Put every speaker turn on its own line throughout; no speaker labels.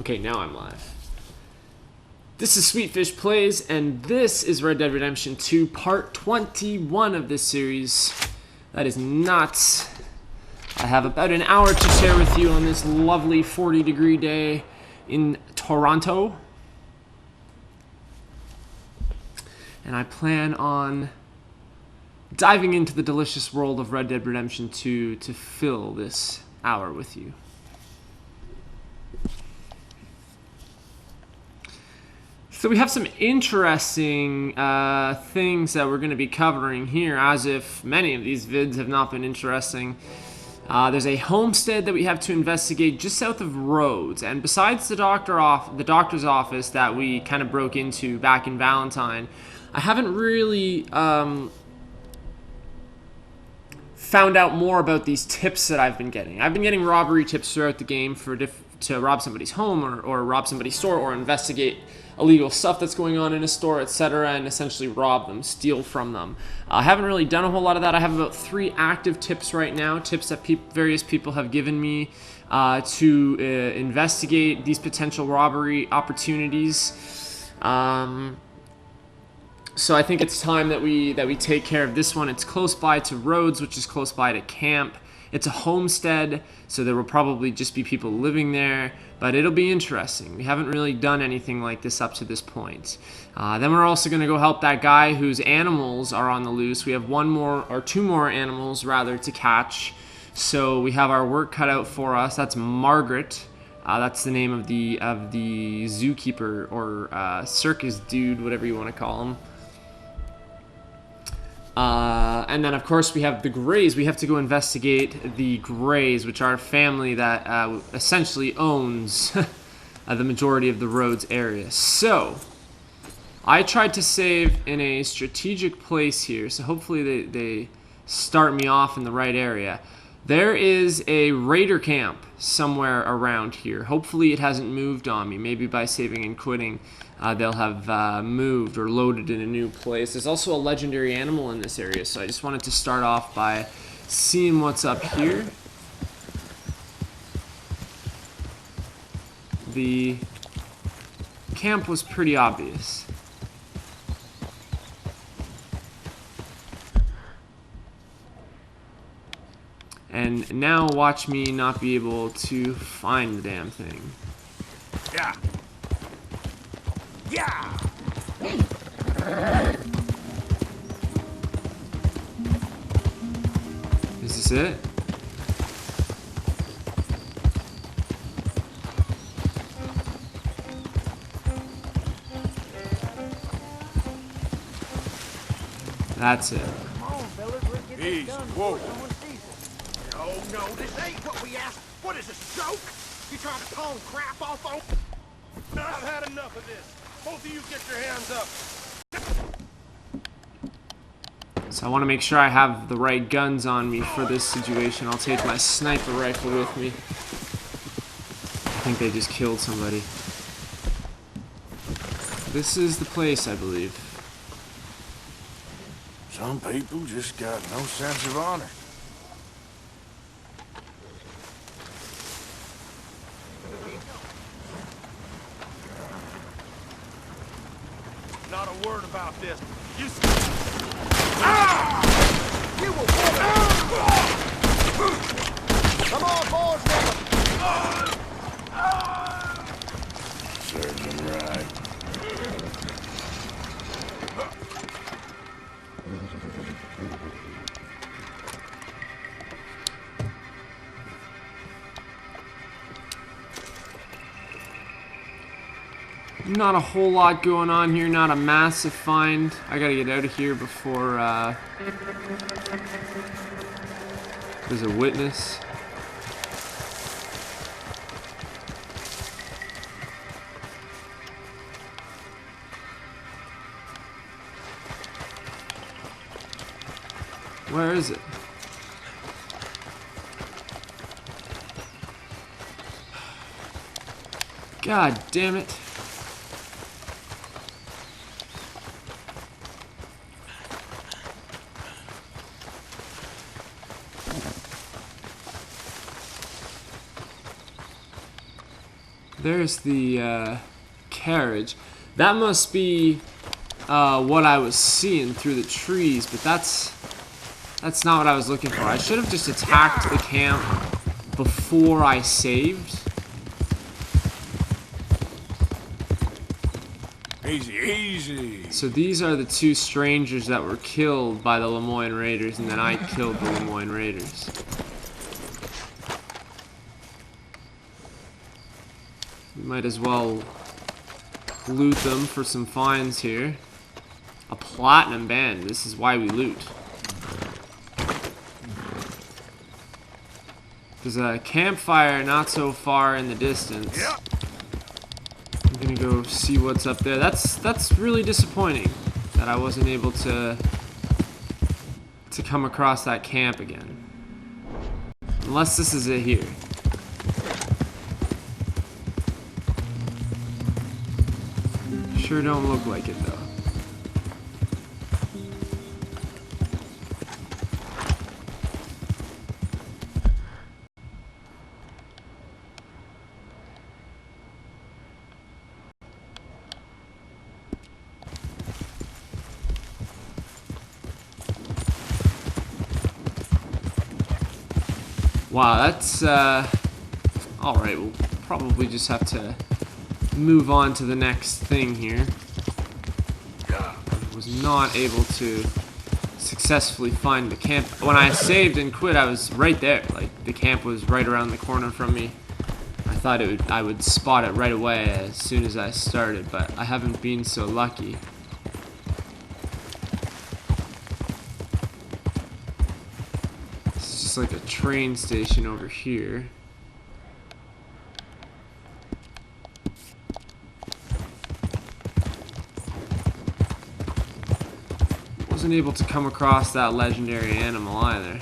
Okay, now I'm live. This is Sweetfish Plays, and this is Red Dead Redemption 2, part 21 of this series. That is nuts. I have about an hour to share with you on this lovely 40-degree day in Toronto. And I plan on diving into the delicious world of Red Dead Redemption 2 to fill this hour with you. So we have some interesting things that we're going to be covering here, as if many of these vids have not been interesting. There's a homestead that we have to investigate just south of Rhodes, and besides the doctor's office that we kind of broke into back in Valentine, I haven't really found out more about these tips that I've been getting. I've been getting robbery tips throughout the game to rob somebody's home or rob somebody's store or investigate illegal stuff that's going on in a store, etc., and essentially rob them, steal from them. I haven't really done a whole lot of that. I have about 3 active tips right now, tips that various people have given me to investigate these potential robbery opportunities. So I think it's time that we take care of this one. It's close by to Rhodes, which is close by to camp. It's a homestead, so there will probably just be people living there, but it'll be interesting. We haven't really done anything like this up to this point. Then we're also going to go help that guy whose animals are on the loose. We have 2 more animals rather to catch, so we have our work cut out for us. That's Margaret. That's the name of the zookeeper or circus dude, whatever you want to call him. And then, of course, we have the Greys. We have to go investigate the Greys, which are a family that essentially owns the majority of the Rhodes area. So, I tried to save in a strategic place here, so hopefully they start me off in the right area. There is a raider camp somewhere around here. Hopefully it hasn't moved on me. Maybe by saving and quitting, they'll have moved or loaded in a new place. There's also a legendary animal in this area, so I just wanted to start off by seeing what's up here. The camp was pretty obvious. And now watch me not be able to find the damn thing.
Yeah. Yeah.
Is this it? That's it.
Come on, fellas, let's get
Easy.
this done
Whoa.
before someone sees us.
No, this ain't what we asked. What is this, a joke? You trying to palm crap off on? I've had enough of this. Both of you get your hands up.
So I want to make sure I have the right guns on me for this situation. I'll take my sniper rifle with me. I think they just killed somebody. This is the place, I believe.
Some people just got no sense of honor. Not a word about this. You
You will Come on, boys,
certainly right.
Not a whole lot going on here, not a massive find. I gotta get out of here before there's a witness. Where is it? God damn it. there's the carriage. That must be what I was seeing through the trees, but that's not what I was looking for. I should have just attacked the camp before I saved.
Easy, easy.
So these are the two strangers that were killed by the Lemoyne Raiders, and then I killed the Lemoyne Raiders. We might as well loot them for some finds here. A platinum band. This is why we loot. There's a campfire not so far in the distance.
Yep.
I'm gonna go see what's up there. That's really disappointing that I wasn't able to come across that camp again. Unless this is it here. Sure don't look like it though. Wow, that's alright, we'll probably just have to move on to the next thing here. I was not able to successfully find the camp. When I saved and quit, I was right there. Like, the camp was right around the corner from me. I thought I would spot it right away as soon as I started, but I haven't been so lucky. It's like a train station over here. Wasn't able to come across that legendary animal either.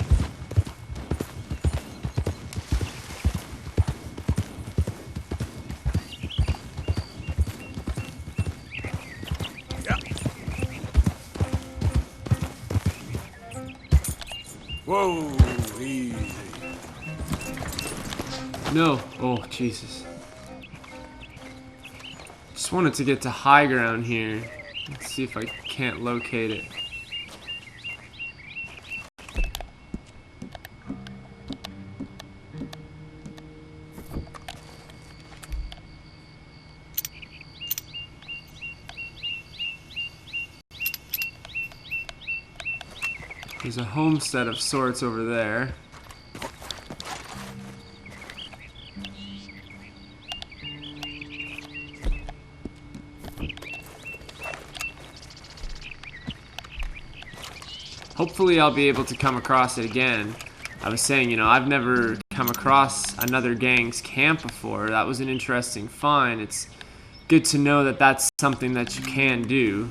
Whoa, easy.
No. Oh, Jesus. Just wanted to get to high ground here. Let's see if I can't locate it. There's a homestead of sorts over there. Hopefully I'll be able to come across it again. I was saying, you know, I've never come across another gang's camp before. That was an interesting find. It's good to know that that's something that you can do.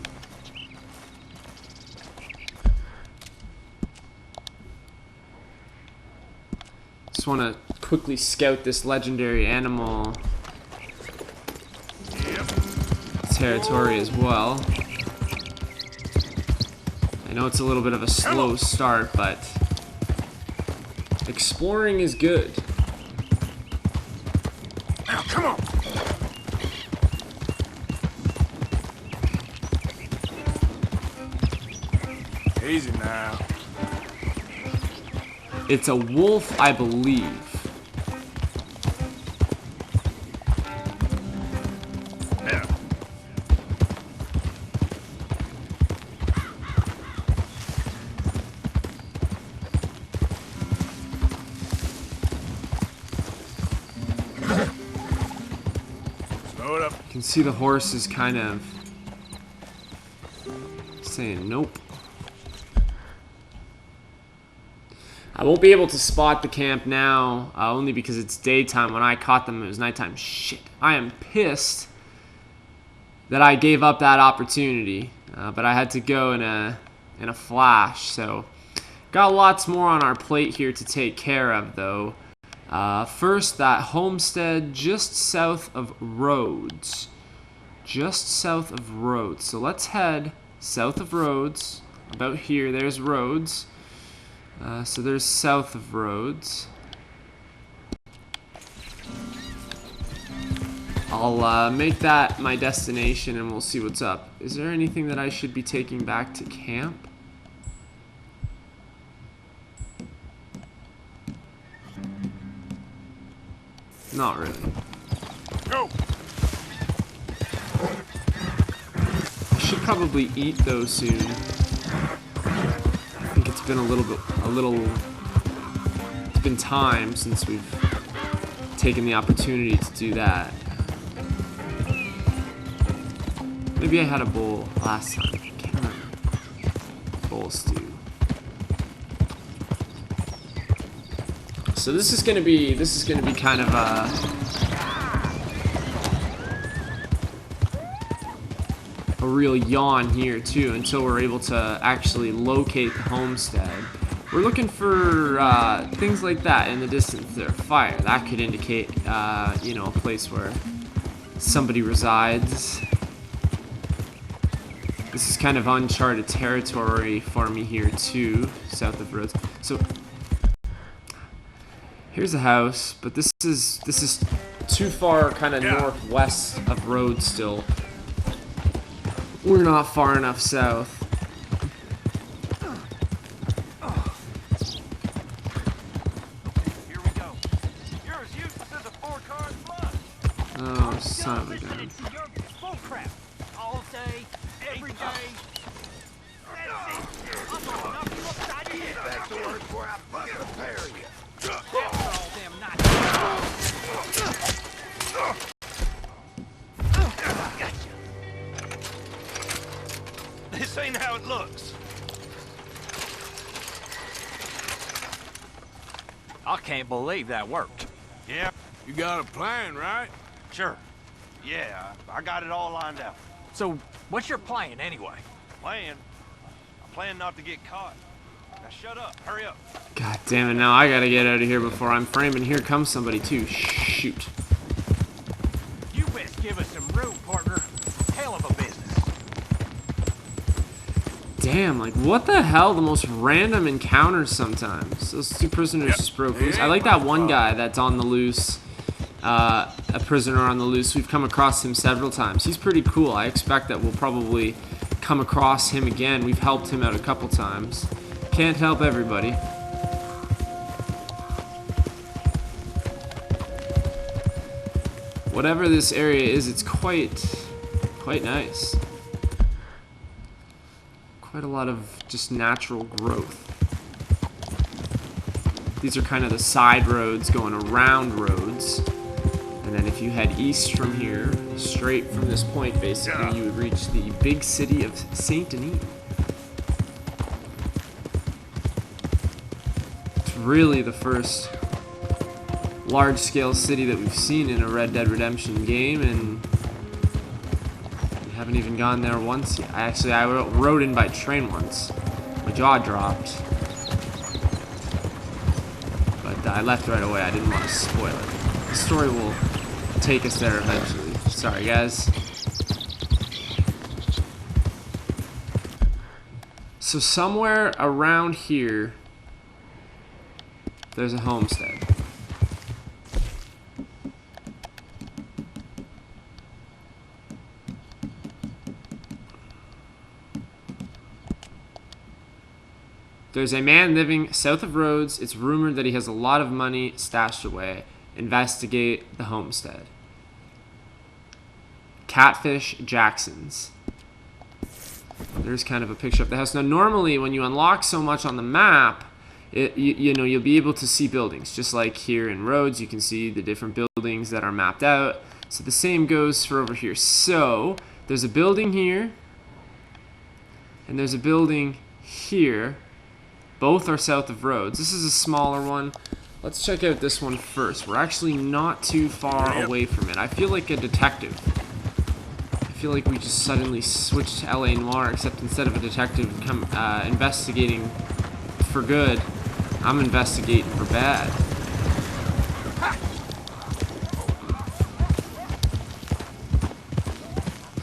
Just want to quickly scout this legendary animal territory as well. I know it's a little bit of a slow start, but exploring is good.
Now, come on. Easy now.
It's a wolf, I believe.
Now. Slow it up.
You can see the horse is kind of saying nope. I won't be able to spot the camp now, only because it's daytime. When I caught them, it was nighttime. Shit. I am pissed that I gave up that opportunity, but I had to go in a flash. So, got lots more on our plate here to take care of, though. First, that homestead just south of Rhodes. Just south of Rhodes. So let's head south of Rhodes. About here, there's Rhodes. So there's south of Rhodes. I'll make that my destination and we'll see what's up. Is there anything that I should be taking back to camp? Not really.
Go.
I should probably eat though soon. I think it's been it's been time since we've taken the opportunity to do that. Maybe I had a bowl last time. I can't remember. Bowl stew. So this is gonna be kind of a real yawn here too until we're able to actually locate the homestead. We're looking for things like that in the distance there. Fire. That could indicate you know, a place where somebody resides. This is kind of uncharted territory for me here too, south of roads. So here's a house, but this is too far kind of northwest of road still. We're not far enough south.
Here we go. You're as useless as a 4-car flood.
Oh, son of a gun.
Bull crap. All day, every day. Back to work before I bust the pair of you. All them not. Gotcha. This ain't how it looks.
I can't believe that worked.
Yeah,
You got a plan, right?
sure. Yeah, I got it all lined out.
So, what's your plan anyway?
Plan? I plan not to get caught. Now shut up. Hurry up.
God damn it, now I gotta get out of here before I'm framed, and here comes somebody too. Shoot.
You best give us some room, partner. Hell of a business.
Damn, like what the hell? The most random encounters sometimes. Those two prisoners just broke loose. I like that one guy that's on the loose. A prisoner on the loose. We've come across him several times. He's pretty cool. I expect that we'll probably come across him again. We've helped him out a couple times. Can't help everybody. Whatever this area is, it's quite nice. Quite a lot of just natural growth. These are kind of the side roads going around roads. And then if you head east from here, straight from this point basically, you would reach the big city of Saint Denis. It's really the first large-scale city that we've seen in a Red Dead Redemption game, and we haven't even gone there once yet. I rode in by train once. My jaw dropped. But I left right away. I didn't want to spoil it. The story will take us there eventually. Sorry, guys. So somewhere around here, there's a homestead. There's a man living south of roads. It's rumored that he has a lot of money stashed away. Investigate the homestead. Catfish Jackson's. There's kind of a picture of the house. Now, normally when you unlock so much on the map, you know, you'll be able to see buildings. Just like here in Rhodes, you can see the different buildings that are mapped out. So the same goes for over here. So there's a building here, and there's a building here. Both are south of roads. This is a smaller one. Let's check out this one first. We're actually not too far away from it. I feel like a detective. I feel like we just suddenly switched to LA Noire, except instead of a detective investigating for good, I'm investigating for bad.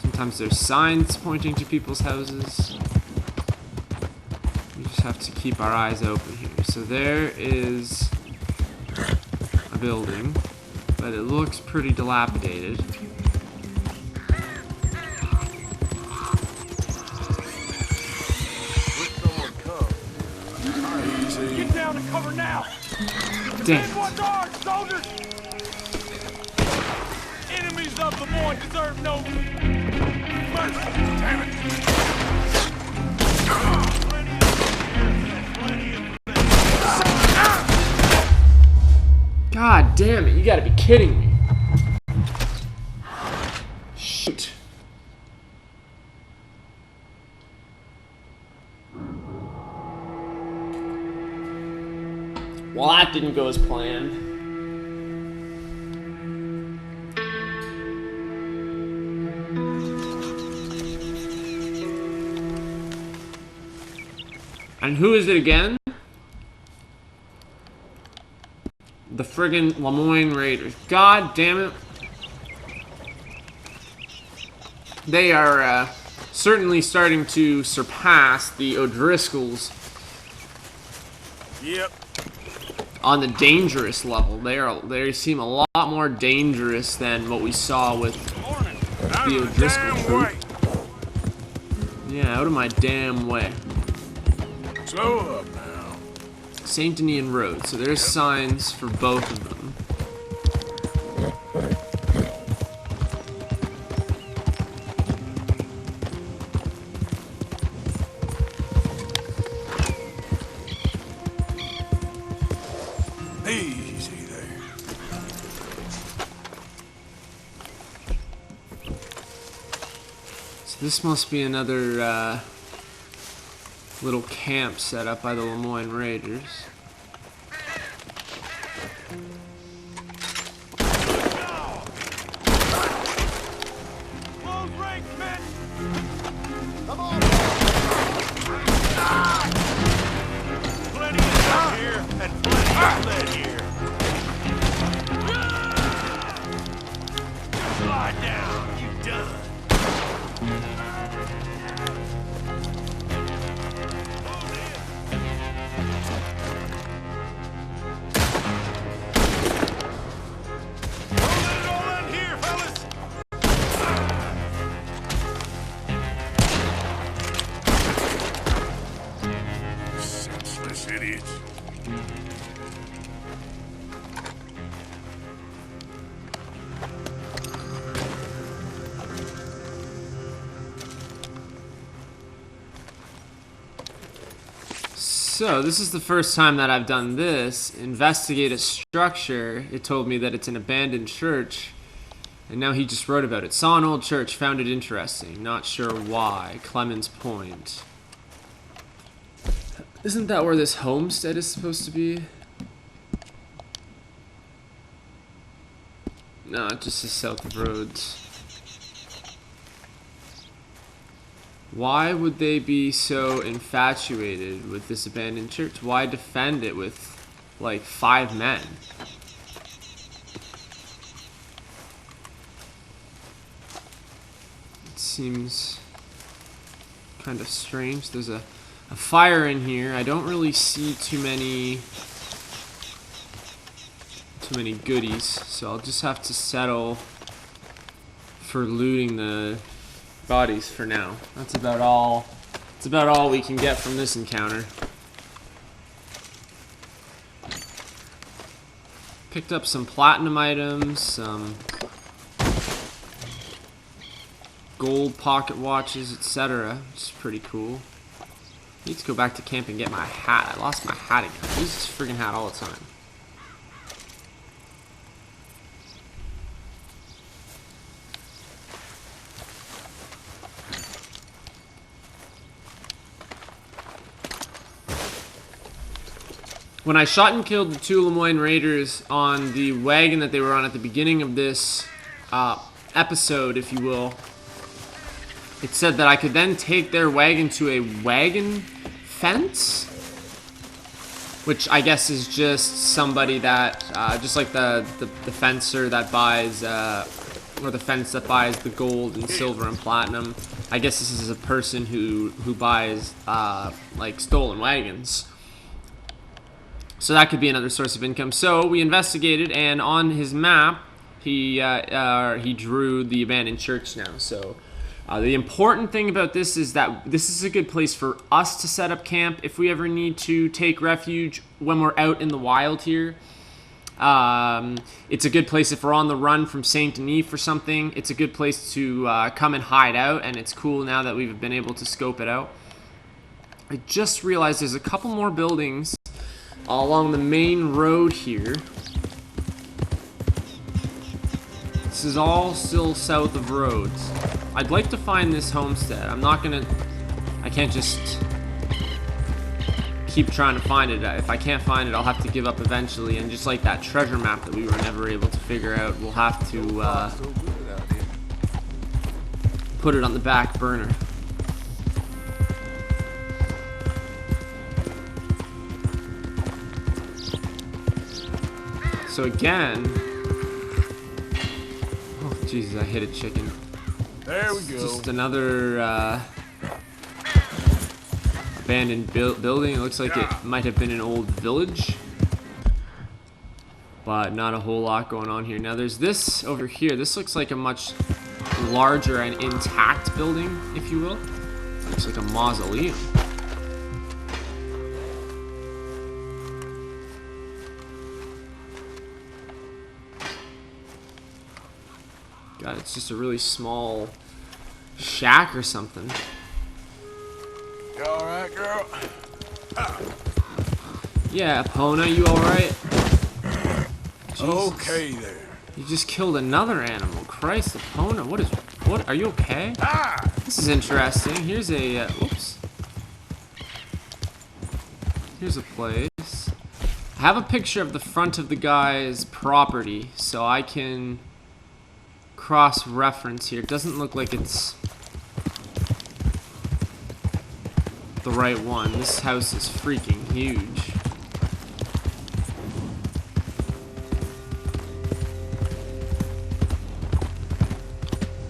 Sometimes there's signs pointing to people's houses. We just have to keep our eyes open here. So there is a building, but it looks pretty dilapidated.
see.
Get down to cover now!
Damn.
Defend what's ours, soldiers!
Enemies of Lemoyne deserve no mercy.
Damn it.
God damn it, you gotta be kidding me. Shoot. Well, that didn't go as planned. And who is it again? The friggin' Lemoyne Raiders. God damn it. They are certainly starting to surpass the O'Driscolls
Yep.
on the dangerous level. They seem a lot more dangerous than what we saw with
Out
the
of the
O'Driscoll
damn
troop.
way.
Yeah, out of my damn way.
Slow up now.
Saint Denis Road. So there's signs for both of them.
Easy there.
So this must be another little camp set up by the Lemoyne Raiders.
Close ranks, men!
Come on,
Plenty of stuff here, and plenty of lead here. Lie down, you done. Let it all end here, fellas!
Senseless idiots.
So this is the first time that I've done this. Investigate a structure. It told me that it's an abandoned church. And now he just wrote about it. Saw an old church, found it interesting. Not sure why. Clemens Point. Isn't that where this homestead is supposed to be? No, it just is south of Rhodes. Why would they be so infatuated with this abandoned church? Why defend it with, like, 5 men? It seems kind of strange. There's a fire in here. I don't really see too many goodies, so I'll just have to settle for looting the bodies for now. That's about all we can get from this encounter. Picked up some platinum items, some gold pocket watches, etc. Which is pretty cool. Need to go back to camp and get my hat. I lost my hat again. I use this freaking hat all the time. When I shot and killed the 2 Lemoyne Raiders on the wagon that they were on at the beginning of this episode, if you will, it said that I could then take their wagon to a wagon fence, which I guess is just somebody that, just like the fencer that buys, or the fence that buys the gold and silver and platinum. I guess this is a person who buys, like, stolen wagons. So that could be another source of income. So we investigated, and on his map, he drew the abandoned church now. So The important thing about this is that this is a good place for us to set up camp if we ever need to take refuge when we're out in the wild here. It's a good place if we're on the run from Saint Denis for something. It's a good place to come and hide out, and it's cool now that we've been able to scope it out. I just realized there's a couple more buildings along the main road here. This is all still south of Rhodes. I'd like to find this homestead. I can't just keep trying to find it. If I can't find it, I'll have to give up eventually. And just like that treasure map that we were never able to figure out, we'll have to put it on the back burner. So again, oh Jesus, I hit a chicken.
There we go.
Just another abandoned building. It looks like it might have been an old village, but not a whole lot going on here. Now there's this over here. This looks like a much larger and intact building, if you will. Looks like a mausoleum. God, it's just a really small shack or something.
You alright, girl?
Yeah, Epona, you alright?
Okay there.
You just killed another animal. Christ, Epona, what, are you okay?
Ah!
This is interesting. Here's a, whoops. Here's a place. I have a picture of the front of the guy's property, so I can cross-reference here. It doesn't look like it's the right one. This house is freaking huge.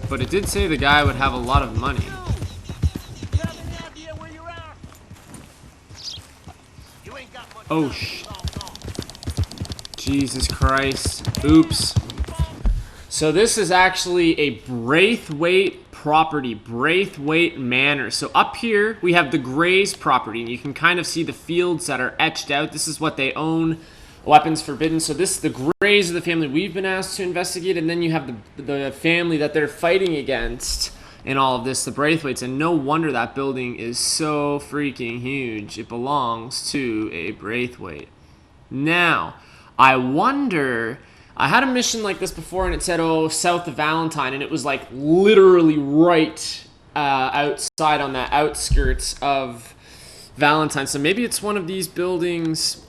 But it did say the guy would have a lot of money. Oh, Jesus Christ. Oops. So this is actually a Braithwaite property, Braithwaite Manor. So up here we have the Greys property, and you can kind of see the fields that are etched out. This is what they own. Weapons forbidden. So this, the Greys are the family we've been asked to investigate, and then you have the family that they're fighting against in all of this, the Braithwaites. And no wonder that building is so freaking huge. It belongs to a Braithwaite. Now, I wonder, I had a mission like this before, and it said, oh, south of Valentine, and it was like literally right outside on the outskirts of Valentine. So maybe it's one of these buildings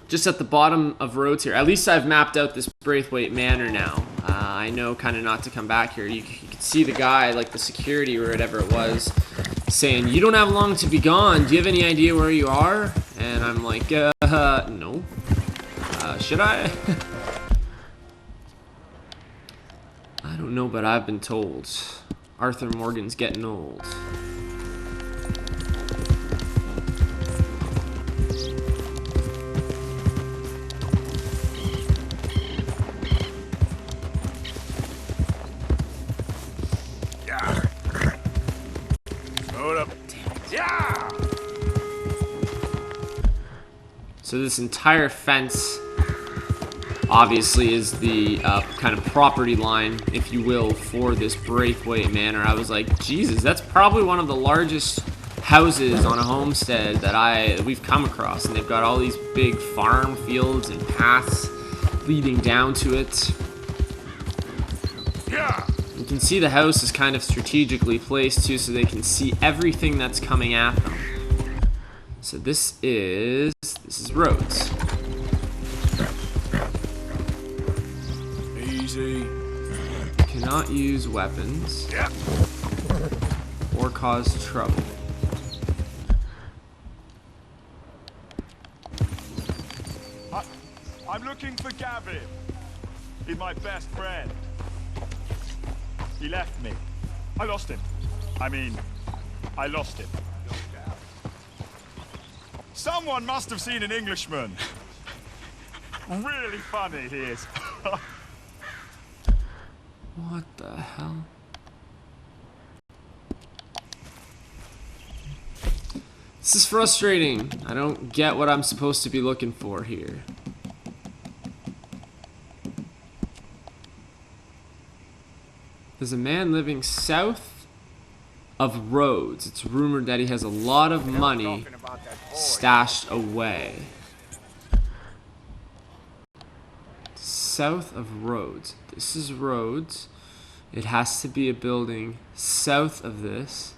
just at the bottom of Rhodes here. At least I've mapped out this Braithwaite Manor now. I know kind of not to come back here. You can see the guy, like the security or whatever it was, saying, you don't have long to be gone. Do you have any idea where you are? And I'm like, no. Should I? I don't know, but I've been told Arthur Morgan's getting old.
Hold up. Yeah.
So this entire fence obviously is the kind of property line, if you will, for this Braithwaite Manor. I was like, Jesus, that's probably one of the largest houses on a homestead that we've come across, and they've got all these big farm fields and paths leading down to it.
Yeah.
You can see the house is kind of strategically placed too, so they can see everything that's coming at them. So this is Rhodes.
Easy.
Cannot use weapons
Yep.
or cause trouble.
I'm looking for Gavin. He's my best friend. He left me. I lost him. I lost him. Someone must have seen an Englishman. Really funny he is.
What the hell? is frustrating. I don't get what I'm supposed to be looking for here. There's a man living south of Rhodes. It's rumored that he has a lot of money stashed away. South of Rhodes. This is Rhodes. It has to be a building south of this.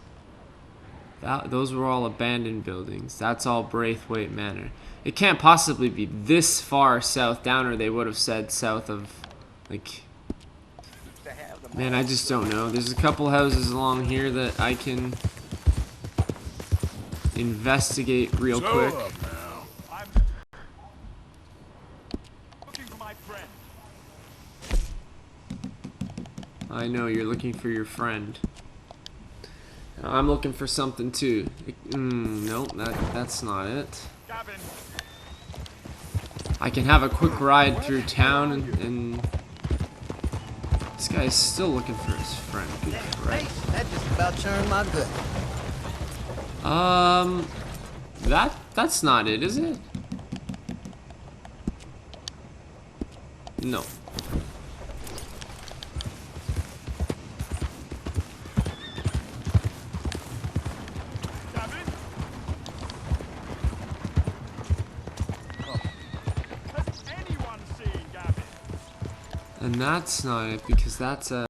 Those were all abandoned buildings. That's all Braithwaite Manor. It can't possibly be this far south down, or they would have said south of, like... Man, I just don't know. There's a couple houses along here that I can investigate real quick.
I'm looking for my friend.
I know you're looking for your friend. I'm looking for something too. Nope, that's not it.
Gavin,
I can have a quick ride through town and this guy's still looking for his friend. Good Christ.
That just about turned my good.
That's not it, is it? No.
Gavin? Has anyone seen Gavin?
And that's not it, because that's a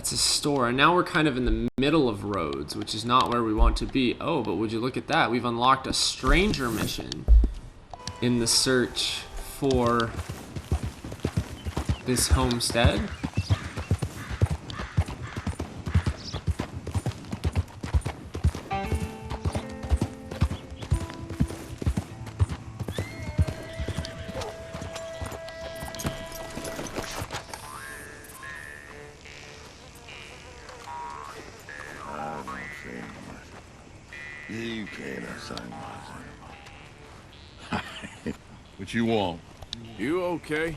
store. And now we're kind of in the middle of Rhodes, which is not where we want to be. Oh, but would you look at that? We've unlocked a stranger mission in the search for this homestead.
You can't assign my What you want?
You okay?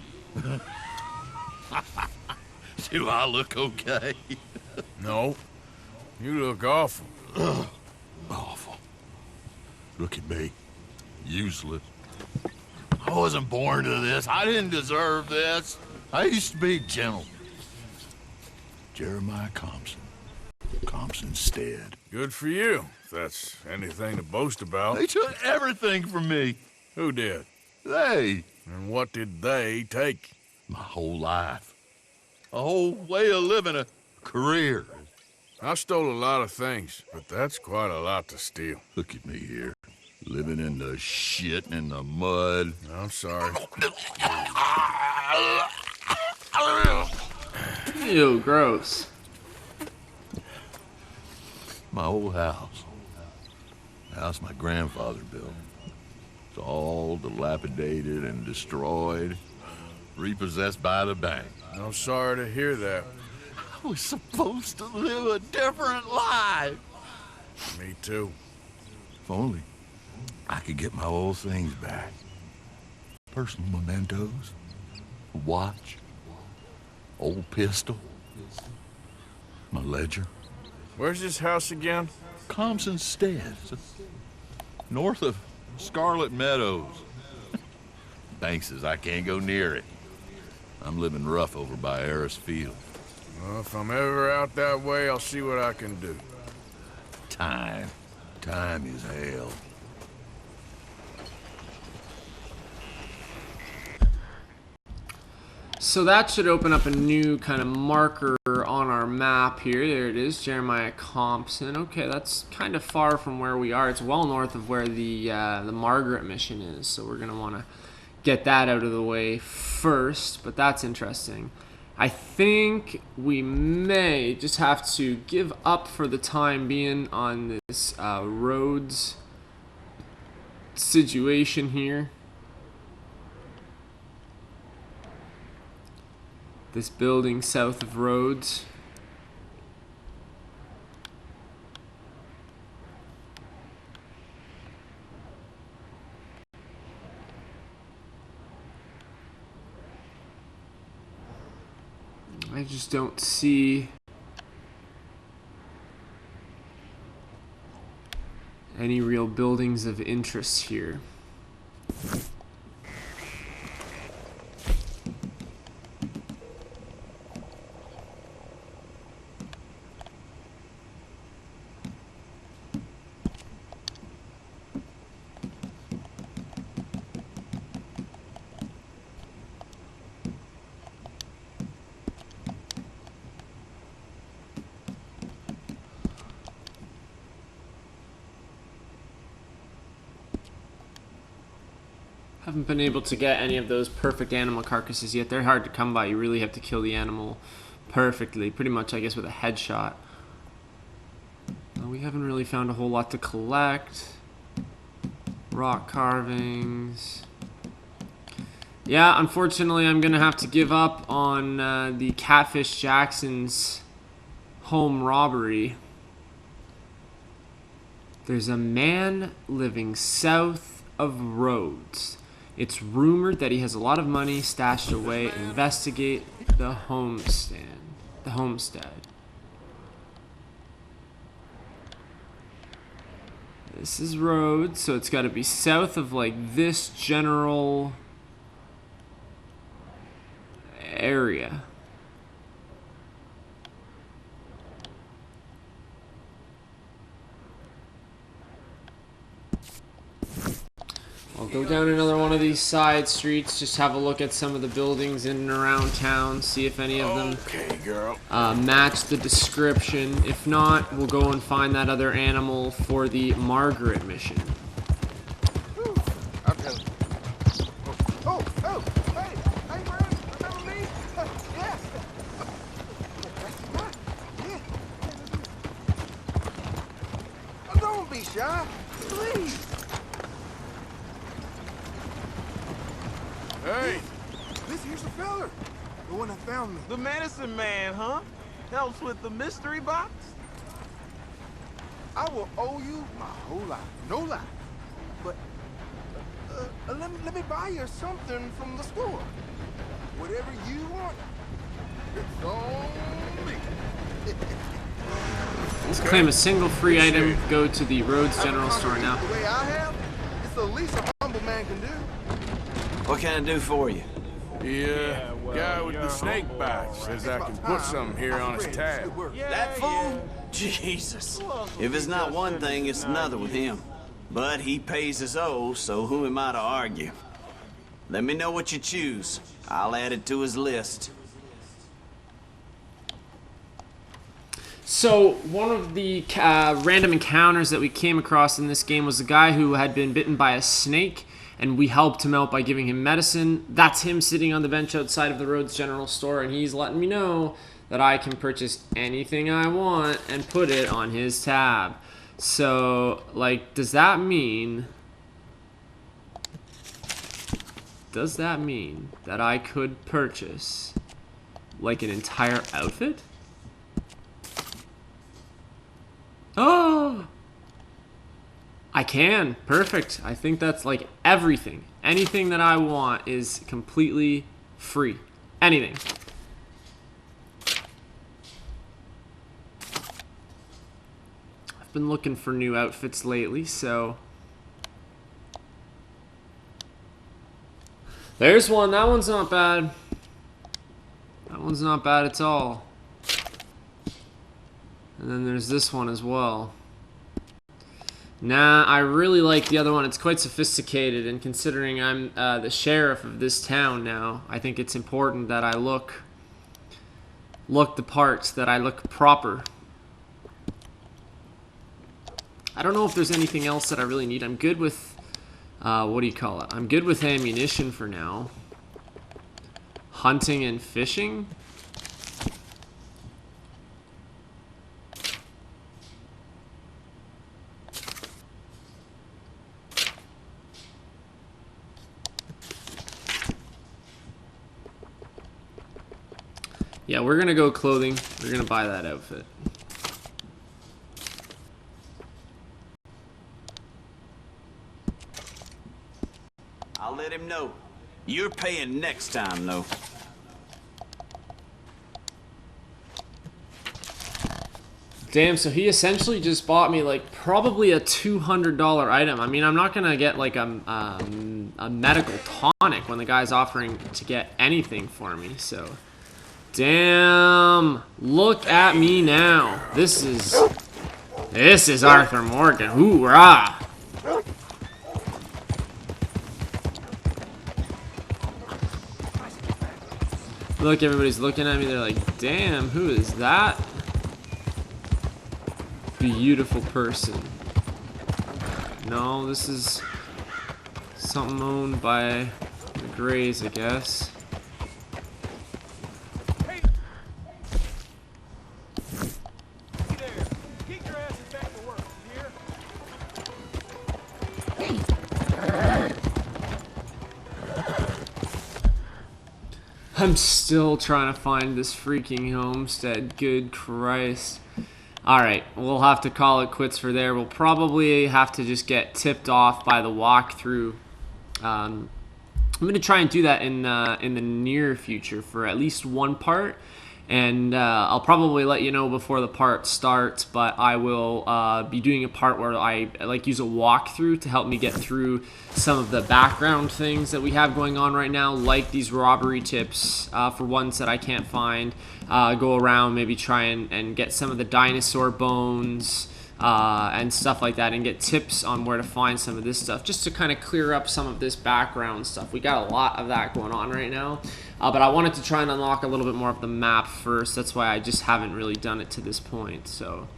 Do I look okay?
No. You look awful.
Awful. Look at me. Useless. I wasn't born to this. I didn't deserve this. I used to be gentle. Jeremiah Compson. Compson Stead.
Good for you, if that's anything to boast about.
They took everything from me.
Who did?
They.
And what did they take?
My whole life. A whole way of living, a career.
I stole a lot of things, but that's quite a lot to steal.
Look at me here. Living in the shit and the mud.
I'm sorry.
Ew, gross.
My old house. The house my grandfather built. It's all dilapidated and destroyed. Repossessed by the bank.
I'm sorry to hear that.
I was supposed to live a different life.
Me too.
If only I could get my old things back. Personal mementos. A watch. Old pistol. My ledger.
Where's this house again?
Compson Stead. North of Scarlet Meadows. Bank says I can't go near it. I'm living rough over by Harris Field.
Well, if I'm ever out that way, I'll see what I can do.
Time. Time is hell.
So that should open up a new kind of marker on our map here. There it is, Jeremiah Compson. Okay, that's kind of far from where we are. It's well north of where the Margaret mission is, so we're going to want to get that out of the way first, but that's interesting. I think we may just have to give up for the time being on this Rhodes situation here. This building south of Rhodes. I just don't see any real buildings of interest here. Haven't been able to get any of those perfect animal carcasses yet. They're hard to come by. You really have to kill the animal perfectly. Pretty much, I guess, with a headshot. We haven't really found a whole lot to collect. Rock carvings. Yeah, unfortunately, I'm going to have to give up on the Catfish Jackson's home robbery. There's a man living south of Rhodes. It's rumored that he has a lot of money stashed away. Investigate the homestead. This is Rhodes, so it's got to be south of like this general area. I'll go down another one of these side streets, just have a look at some of the buildings in and around town, see if any of them match the description. If not, we'll go and find that other animal for the Margaret mission.
Hey, Brad, remember me? Yes. Don't be shy, please.
Hey!
This here's the fella. The one that found me.
The medicine man, huh? Helps with the mystery box?
I will owe you my whole life. No lie. But let me buy you something from the store. Whatever you want. It's on me.
Let's claim a single free item. Go to the Rhodes General Store now.
The way I have, it's the least a humble man can do.
What can I do for you?
The guy with the snake bite says I can put something here on his tab.
That fool? Jesus. If it's not one thing, it's another with him. But he pays his owe, so who am I to argue? Let me know what you choose. I'll add it to his list.
So, one of the random encounters that we came across in this game was a guy who had been bitten by a snake, and we helped him out by giving him medicine. That's him sitting on the bench outside of the Rhodes General Store, and he's letting me know that I can purchase anything I want and put it on his tab. So, like, does that mean that I could purchase, like, an entire outfit? Oh! I can. Perfect. I think that's like everything. Anything that I want is completely free. Anything. I've been looking for new outfits lately, so... There's one. That one's not bad. That one's not bad at all. And then there's this one as well. Nah, I really like the other one. It's quite sophisticated, and considering I'm the sheriff of this town now, I think it's important that I look the part, that I look proper. I don't know if there's anything else that I really need. I'm good with, what do you call it? I'm good with ammunition for now. Hunting and fishing? Yeah, we're gonna go clothing. We're gonna buy that outfit.
I'll let him know. You're paying next time, though.
Damn, so he essentially just bought me like probably a $200 item. I mean, I'm not gonna get like a medical tonic when the guy's offering to get anything for me, so. Damn, look at me now. This is Arthur Morgan. Hoorah! Look, everybody's looking at me. They're like, damn, who is that beautiful person? No, this is something owned by the Greys, I guess.
Hey there. Get your asses back to work, you hear?
I'm still trying to find this freaking homestead. Good Christ. Alright, we'll have to call it quits for there. We'll probably have to just get tipped off by the walkthrough. I'm going to try and do that in the near future for at least one part. And I'll probably let you know before the part starts, but I will be doing a part where I like use a walkthrough to help me get through some of the background things that we have going on right now, like these robbery tips for ones that I can't find. Go around, maybe try and get some of the dinosaur bones and stuff like that, and get tips on where to find some of this stuff, just to kind of clear up some of this background stuff. We got a lot of that going on right now. But I wanted to try and unlock a little bit more of the map first. That's why I just haven't really done it to this point. So,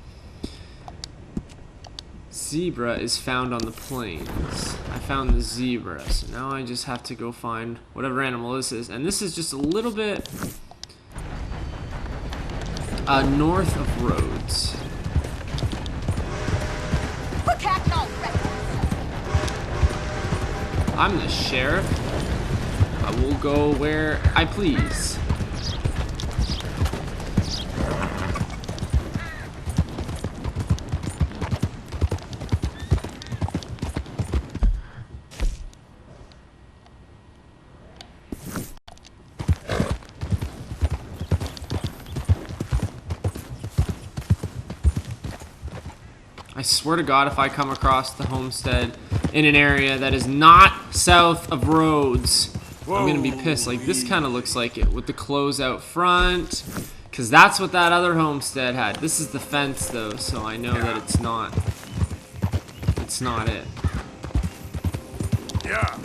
zebra is found on the plains. I found the zebra. So now I just have to go find whatever animal this is. And this is just a little bit north of Rhodes. I'm the sheriff. I will go where I please. I swear to God, if I come across the homestead in an area that is not south of Rhodes, I'm gonna be pissed. Like, this kind of looks like it with the clothes out front, because that's what that other homestead had. This is the fence though, so I know that it's not it.
Yeah.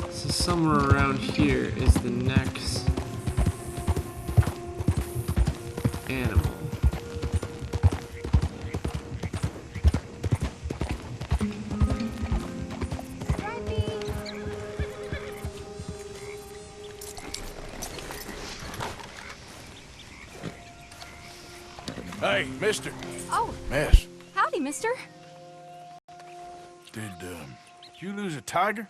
So somewhere around here is the next animal.
Hey, mister.
Oh,
Miss,
howdy, mister.
did you lose a tiger?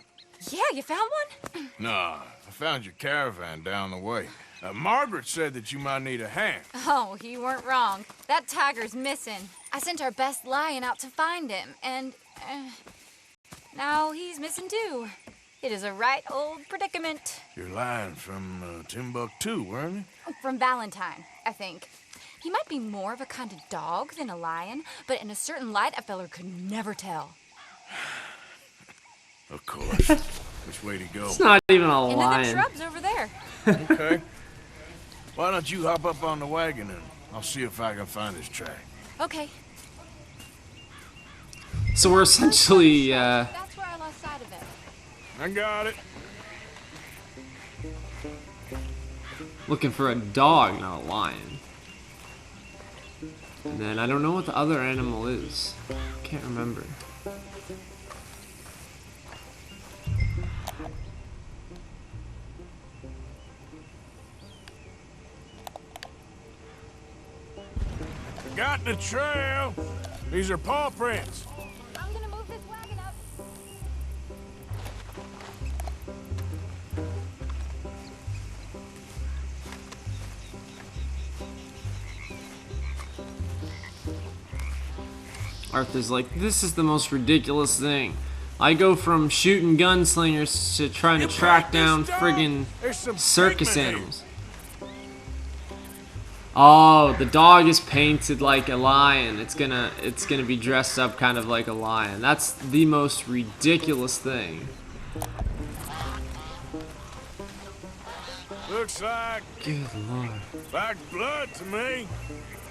Yeah, you found one?
Nah, I found your caravan down the way. Margaret said that you might need a hand.
Oh, you weren't wrong. That tiger's missing. I sent our best lion out to find him, and now he's missing too. It is a right old predicament.
You're lying from Timbuktu, weren't you?
From Valentine, I think. He might be more of a kind of dog than a lion, but in a certain light, a feller could never tell.
Of course. Which way to go?
It's not even a
Into
lion.
the shrubs over there.
Okay. Why don't you hop up on the wagon and I'll see if I can find his track.
Okay.
So we're essentially
That's where I lost sight of it.
I got it.
looking for a dog, not a lion. And then I don't know what the other animal is. Can't remember.
Got the trail. These are paw prints.
I'm gonna move this wagon up.
Arthur's like, this is the most ridiculous thing. I go from shooting gunslingers to trying to track down friggin' circus animals. Oh, the dog is painted like a lion. It's gonna be dressed up kind of like a lion. That's the most ridiculous thing.
Looks like
Good lord.
blood to me.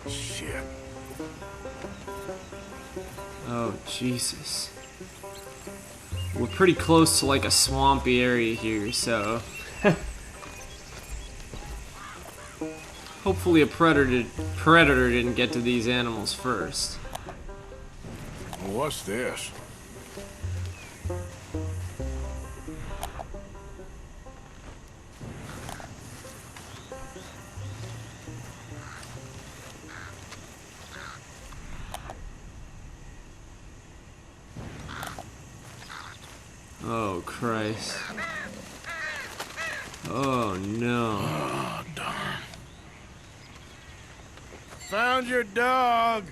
Shit.
Oh, Jesus. We're pretty close to like a swampy area here, so hopefully a predator didn't get to these animals first.
What's this?
Oh, Christ. Oh, no.
Oh, darn. Found your dog.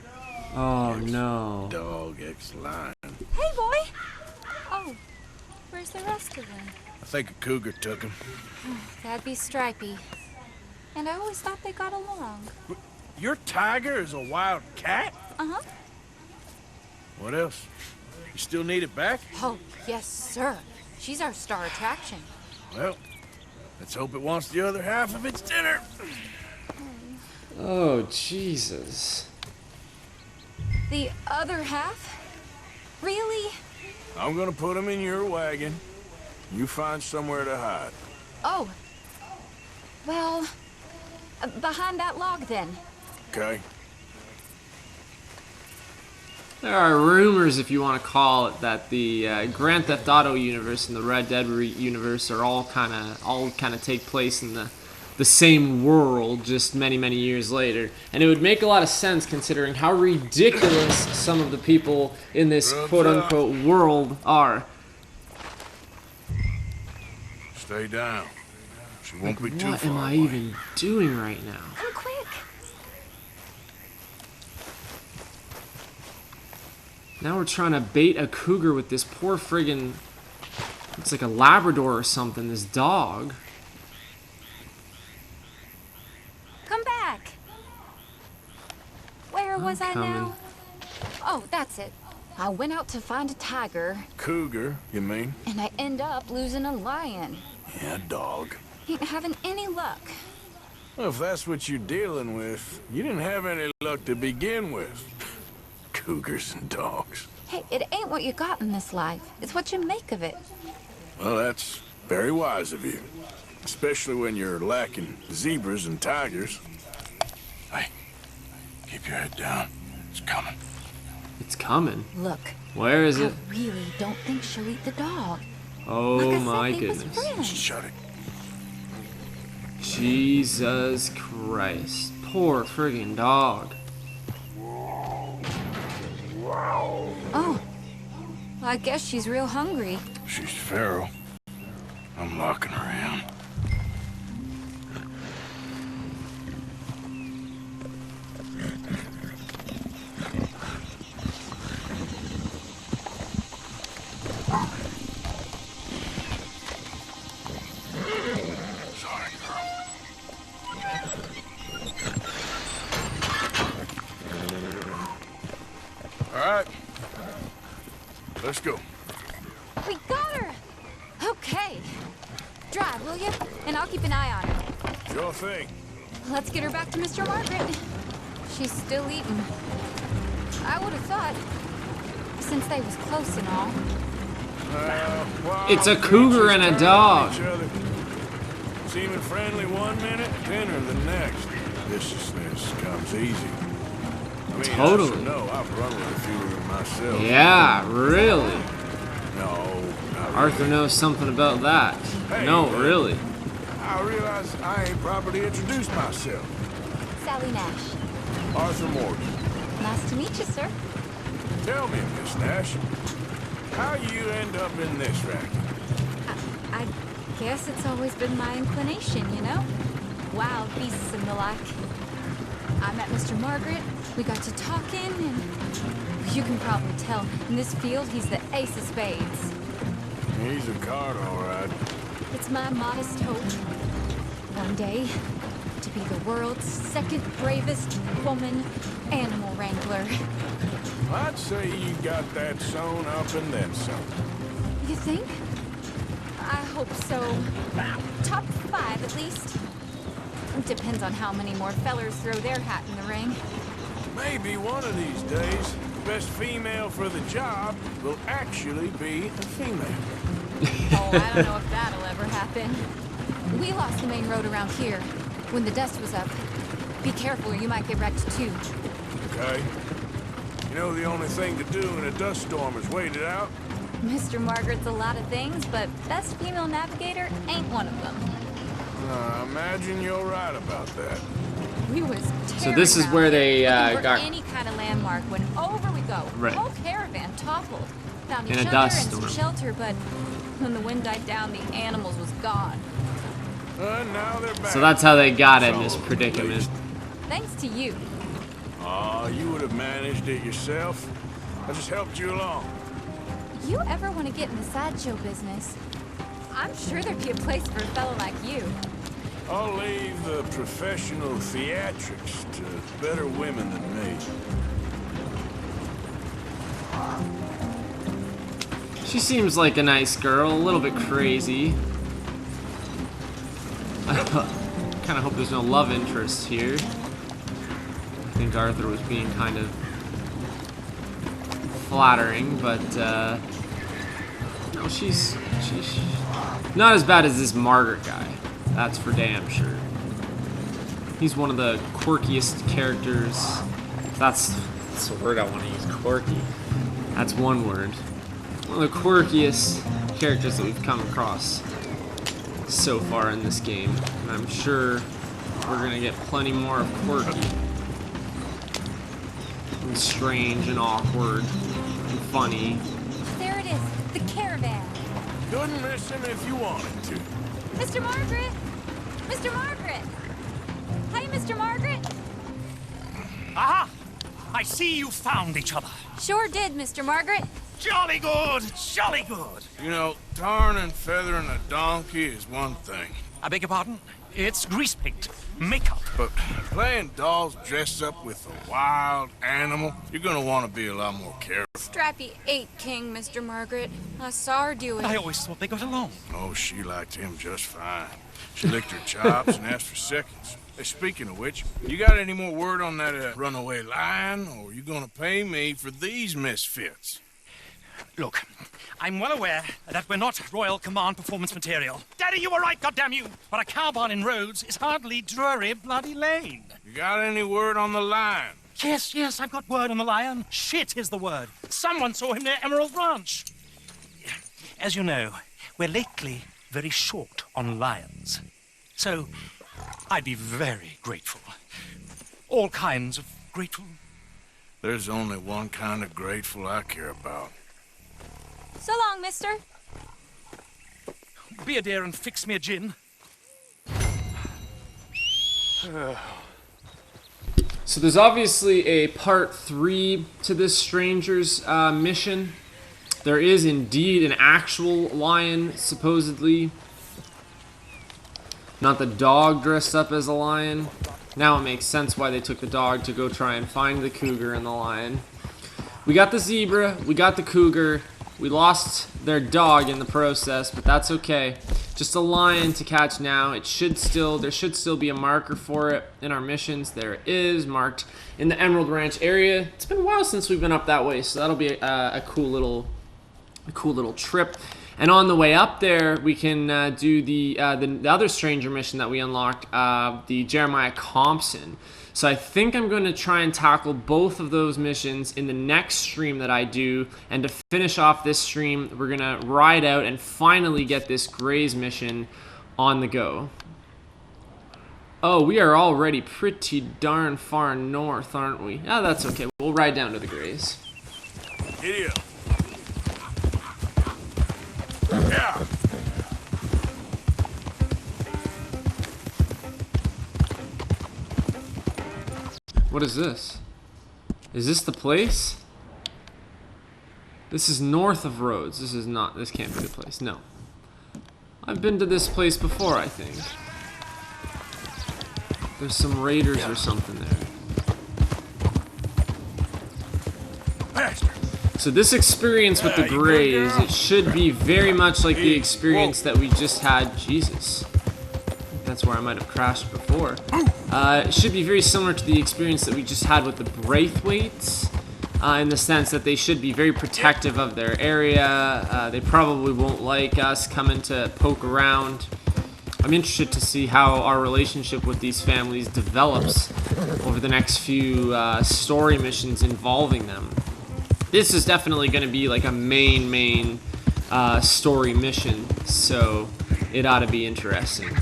Oh, no.
Dog ex-lion.
Hey, boy! Oh, where's the rest of them?
I think a cougar took him.
That'd be Stripey. And I always thought they got along.
Your tiger is a wild cat?
Uh-huh.
What else? You still need it back?
Oh, yes, sir. She's our star attraction.
Well, let's hope it wants the other half of its dinner.
Oh, Jesus.
The other half? Really?
I'm gonna put him in your wagon. You find somewhere to hide.
Oh. Well, behind that log, then.
Okay?
There are rumors, if you want to call it, that the Grand Theft Auto universe and the Red Dead universe are all kind of take place in the same world, just many years later. And it would make a lot of sense considering how ridiculous some of the people in this quote-unquote world are.
Stay down. She won't be too far
What am I
away.
even doing right now?
Come quick.
Now we're trying to bait a cougar with this poor friggin'... It's like a Labrador or something, this dog.
Come back. Where was I
coming.
now? Oh, that's it. I went out to find a tiger,
Cougar, you mean?
and I end up losing a lion.
Yeah, dog.
Ain't having any luck.
Well, if that's what you're dealing with, you didn't have any luck to begin with. Cougars and dogs.
Hey, it ain't what you got in this life. It's what you make of it.
Well, that's very wise of you. Especially when you're lacking zebras and tigers. Hey, keep your head down. It's coming.
It's coming.
Look,
Where is
I
it?
really don't think she'll eat the dog.
Oh
Like I
my
said, they was
goodness.
friends.
Shut it.
Jesus Christ. Poor friggin' dog.
Oh, well, I guess she's real hungry.
She's feral. I'm locking her in. Sorry, girl. All right. Let's go.
We got her! Okay. Drive, will you? And I'll keep an eye on her.
Sure thing.
Let's get her back to Mr. Margaret. She's still eating. I would have thought, since they was close and all.
It's a cougar and a dog.
Seeming friendly one minute, tenor the next. Viciousness comes easy. I mean,
Totally.
No, I've run with a few of them myself.
Yeah, really.
No, not
Arthur
really.
knows something about that.
Hey,
No,
man.
really.
I realize I ain't properly introduced myself.
Sally Nash.
Arthur Morgan.
Nice to meet you, sir.
Tell me, Miss Nash, how you end up in this racket?
I guess it's always been my inclination, you know? Wild beasts and the like. I met Mr. Margaret, we got to talking, and you can probably tell, in this field, he's the ace of spades.
He's a card, all right.
It's my modest hope, one day, to be the world's second bravest woman animal wrangler.
I'd say you got that sewn up and then some.
You think? I hope so. Top 5, at least. Depends on how many more fellers throw their hat in the ring.
Maybe one of these days, the best female for the job will actually be a female.
Oh, I don't know if that'll ever happen. We lost the main road around here when the dust was up. Be careful, you might get wrecked too.
Okay? You know the only thing to do in a dust storm is wait it out?
Mr. Margaret's a lot of things, but best female navigator ain't one of them.
I imagine you're right about that.
We was
So this is where they
looking for
got
any kind of landmark when over we go.
Right.
The whole caravan toppled. Found
In
each
a
other
dust
and some
storm.
shelter, but when the wind died down, the animals was gone.
Now they're back.
So that's how they got in this
So,
predicament.
Thanks to you.
Aw, you would have managed it yourself. I just helped you along.
You ever want to get in the sideshow business? I'm sure there'd be a place for a fellow like you.
I'll leave the professional theatrics to better women than me.
She seems like a nice girl, a little bit crazy. Kind of hope there's no love interest here. I think Arthur was being kind of flattering, but no, she's not as bad as this Margaret guy. That's for damn sure. He's one of the quirkiest characters. That's the word I want to use, quirky. That's one word. One of the quirkiest characters that we've come across so far in this game. And I'm sure we're gonna get plenty more of quirky. And strange and awkward and funny.
There it is, the caravan.
Couldn't miss him if you wanted to.
Mr. Margaret! Mr. Margaret! Hi, Mr. Margaret!
Aha! I see you found each other.
Sure did, Mr. Margaret.
Jolly good, jolly good.
You know, tarring and feathering a donkey is one thing.
I beg your pardon? It's grease paint, makeup.
But playing dolls dressed up with a wild animal, you're gonna want to be a lot more careful.
Strappy ate King, Mr. Margaret. I saw her do it.
I always thought they got along.
Oh, she liked him just fine. She licked her chops and asked for seconds. Hey, speaking of which, you got any more word on that runaway lion, or are you gonna pay me for these misfits?
Look, I'm well aware that we're not Royal Command performance material. Daddy, you were right, goddamn you! But a cow barn in Rhodes is hardly Drury Bloody Lane.
You got any word on the lion?
Yes, I've got word on the lion. Shit is the word. Someone saw him near Emerald Ranch. As you know, we're lately very short on lions. So, I'd be very grateful. All kinds of grateful.
There's only one kind of grateful I care about.
So long, mister.
Be a dear and fix me a gin.
So there's obviously a part 3 to this stranger's mission. There is indeed an actual lion, supposedly. Not the dog dressed up as a lion. Now it makes sense why they took the dog to go try and find the cougar and the lion. We got the zebra, we got the cougar. We lost their dog in the process, but that's okay. Just a lion to catch now. There should still be a marker for it in our missions. There it is, marked in the Emerald Ranch area. It's been a while since we've been up that way, so that'll be a cool little trip. And on the way up there, we can do the other stranger mission that we unlocked, the Jeremiah Compson. So I think I'm going to try and tackle both of those missions in the next stream that I do. And to finish off this stream, we're going to ride out and finally get this Grays mission on the go. Oh, we are already pretty darn far north, aren't we? Ah, that's okay. We'll ride down to the Grays.
Giddy up. Yeah.
What is this? Is this the place? This is north of Rhodes. This is not. This can't be the place. No. I've been to this place before, I think. There's some raiders or something there. So this experience with the Greys, it should be very much like the experience that we just had. Jesus. That's where I might have crashed before. It should be very similar to the experience that we just had with the Braithwaites, in the sense that they should be very protective of their area. They probably won't like us coming to poke around. I'm interested to see how our relationship with these families develops over the next few story missions involving them. This is definitely going to be like a main story mission, so it ought to be interesting.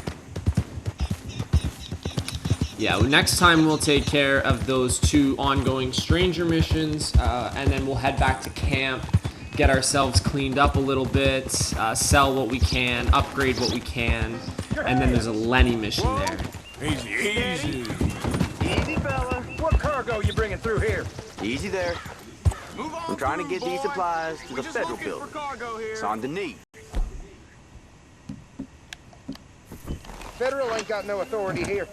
Yeah, next time we'll take care of those 2 ongoing stranger missions, and then we'll head back to camp, get ourselves cleaned up a little bit, sell what we can, upgrade what we can, and then there's a Lenny mission there.
Easy, easy.
Easy, fella. What cargo you bringing through here?
Easy there. I'm trying to get these supplies to the federal building. It's on the knee.
Federal ain't got no authority here.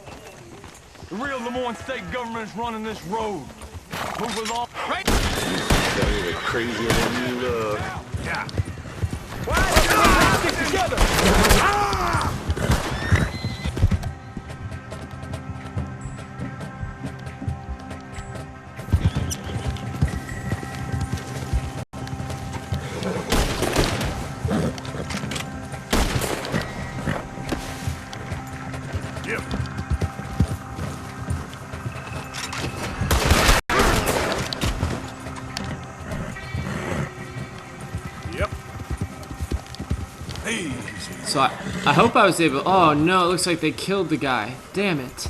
The real Lemoyne state government's running this road. Move along. Right.
You're crazier than you look.
Yeah. Why? Get together. Ah!
So I hope I was able... Oh no, it looks like they killed the guy. Damn it.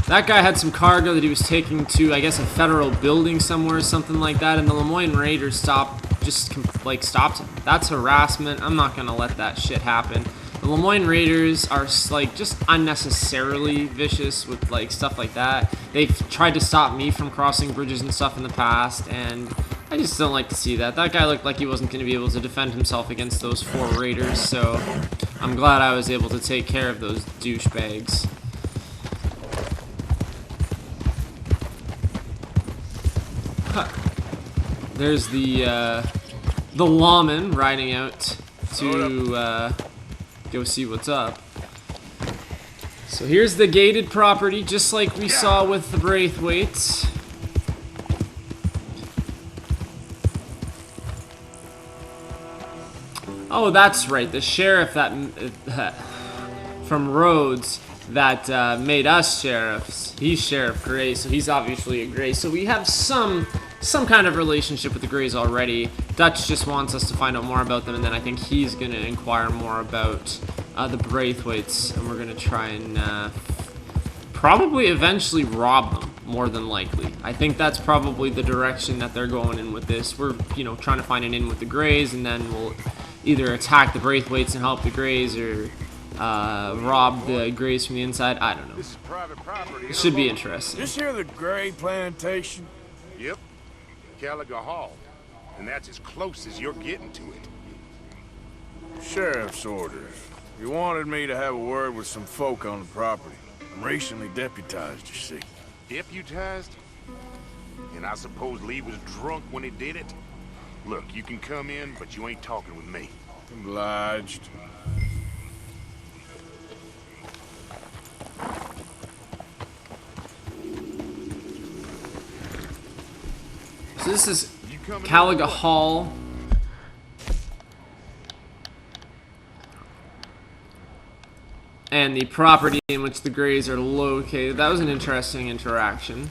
That guy had some cargo that he was taking to, I guess, a federal building somewhere or something like that, and the Lemoyne Raiders stopped him. That's harassment. I'm not gonna let that shit happen. The Lemoyne Raiders are like just unnecessarily vicious with like stuff like that. They've tried to stop me from crossing bridges and stuff in the past, and I just don't like to see that. That guy looked like he wasn't going to be able to defend himself against those 4 raiders, so I'm glad I was able to take care of those douchebags. Huh. There's the lawman riding out to go see what's up. So here's the gated property, just like we saw with the Braithwaites. Oh, that's right. The sheriff that from Rhodes that made us sheriffs. He's Sheriff Gray, so he's obviously a Gray. So we have some kind of relationship with the Grays already. Dutch just wants us to find out more about them, and then I think he's going to inquire more about the Braithwaites, and we're going to try and probably eventually rob them, more than likely. I think that's probably the direction that they're going in with this. We're, trying to find an in with the Grays, and then we'll either attack the Braithwaites and help the Grays, or rob the Grays from the inside. I don't know.
This is private property.
It should be interesting.
This here the Gray plantation?
Yep. Caliga Hall. And that's as close as you're getting to it.
Sheriff's orders. You wanted me to have a word with some folk on the property. I'm recently deputized, you see.
Deputized? And I suppose Lee was drunk when he did it? Look, you can come in, but you ain't talking with me.
Obliged.
So this is Caliga Hall. And the property in which the Grays are located. That was an interesting interaction.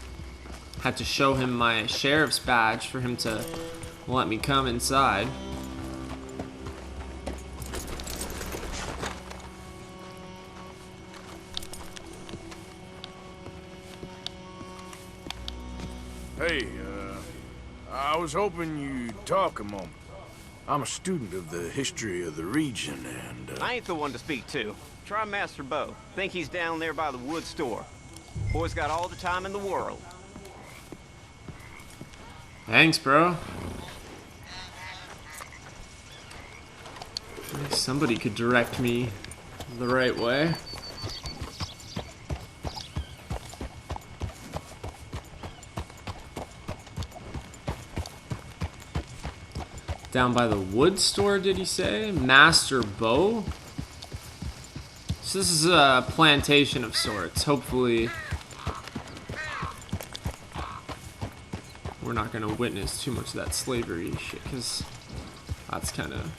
Had to show him my sheriff's badge for him to let me come inside.
Hey, I was hoping you'd talk a moment. I'm a student of the history of the region, and
I ain't the one to speak to. Try Master Bo. Think he's down there by the wood store. Boy's got all the time in the world.
Thanks, bro. Somebody could direct me the right way. Down by the wood store, did he say? Master Bow? So this is a plantation of sorts. Hopefully we're not going to witness too much of that slavery shit, because that's kind of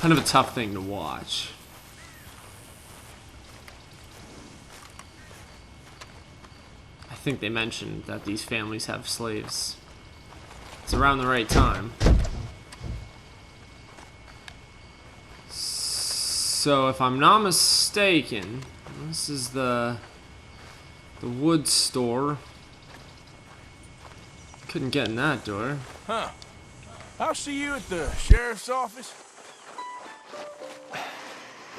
a tough thing to watch. I think they mentioned that these families have slaves. It's around the right time. So if I'm not mistaken, this is the wood store. Couldn't get in that door.
Huh. I'll see you at the sheriff's office.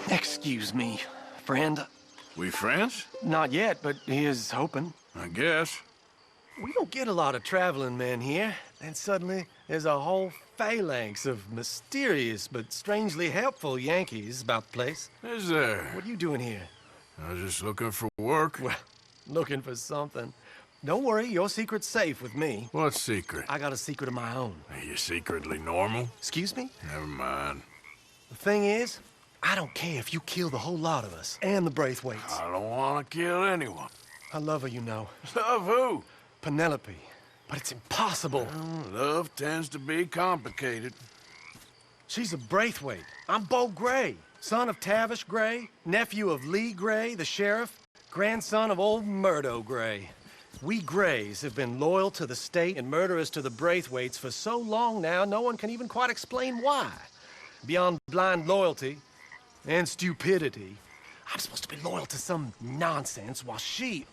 Excuse me, friend.
We friends?
Not yet, but he is hoping.
I guess.
We don't get a lot of traveling men here, and suddenly there's a whole phalanx of mysterious but strangely helpful Yankees about the place.
Is there?
What are you doing here?
I was just looking for work.
Well, looking for something. Don't worry, your secret's safe with me.
What secret?
I got a secret of my own.
Are you secretly normal?
Excuse me?
Never mind.
The thing is, I don't care if you kill the whole lot of us and the Braithwaites.
I don't want to kill anyone.
I love her, you know.
Love who?
Penelope. But it's impossible.
Well, love tends to be complicated.
She's a Braithwaite. I'm Beau Gray, son of Tavish Gray, nephew of Lee Gray, the sheriff, grandson of old Murdo Gray. We Grays have been loyal to the state and murderous to the Braithwaites for so long now, no one can even quite explain why. Beyond blind loyalty and stupidity, I'm supposed to be loyal to some nonsense while she's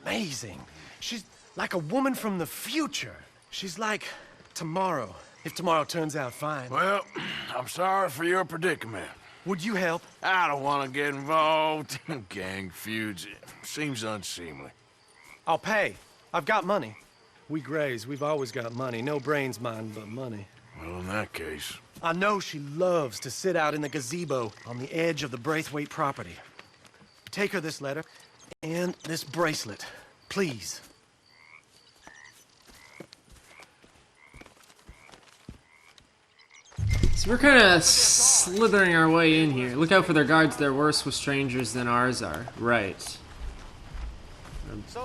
amazing. She's like a woman from the future. She's like tomorrow, if tomorrow turns out fine.
Well, I'm sorry for your predicament.
Would you help?
I don't want to get involved in gang feuds. It seems unseemly.
I'll pay. I've got money. We Grays, we've always got money. No brains, mind, but money.
Well, in that case...
I know she loves to sit out in the gazebo on the edge of the Braithwaite property. Take her this letter and this bracelet, please.
So we're kind of slithering our way in here. Look out for their guards. They're worse with strangers than ours are. Right.